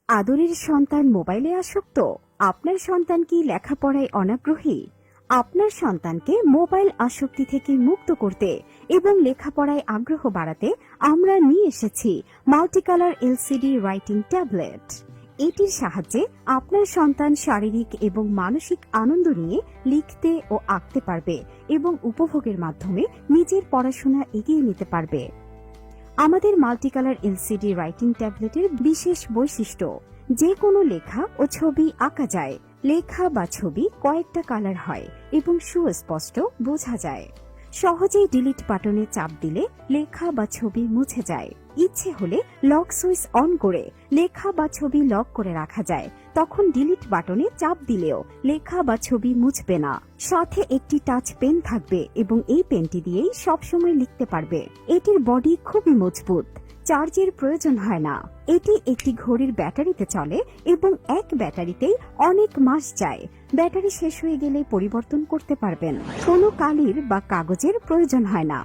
আদরের সন্তান মোবাইলে আসক্ত? আপনার সন্তান কি লেখাপড়ায় অনাগ্রহী? আপনার সন্তানকে মোবাইল আসক্তি থেকে মুক্ত করতে এবং লেখাপড়ায় আগ্রহ বাড়াতে আমরা নিয়ে এসেছি মাল্টিকালার এলসিডি রাইটিং ট্যাবলেট। এটির সাহায্যে আপনার সন্তান শারীরিক এবং মানসিক আনন্দ নিয়ে লিখতে ও আঁকতে পারবে এবং উপভোগের মাধ্যমে নিজের পড়াশোনা এগিয়ে নিতে পারবে। আমাদের মাল্টিকালার এলসিডি রাইটিং ট্যাবলেটের বিশেষ বৈশিষ্ট্য, যে কোনো লেখা ও ছবি আঁকা যায়। লেখা বা ছবি কয়েকটা কালার হয় এবং সুস্পষ্ট বোঝা যায়। সহজেই ডিলিট বাটনে চাপ দিলে লেখা বা ছবি মুছে যায়। ইচ্ছে হলে লক সুইচ অন করে লেখা বা ছবি লক করে রাখা যায়। তখন ডিলিট বাটনে চাপ দিলেও লেখা বা ছবি মুছবে না। সাথে একটি টাচ পেন থাকবে এবং এই পেনটি দিয়েই সবসময় লিখতে পারবে। এটির বডি খুবই মজবুত, চার্জের প্রয়োজন হয় না। এটি একটি ঘড়ির ব্যাটারিতে চলে এবং এক ব্যাটারিতেই অনেক মাস যায়। ব্যাটারি শেষ হয়ে গেলে পরিবর্তন করতে পারবেন। কোনো কালির বা কাগজের প্রয়োজন হয় না।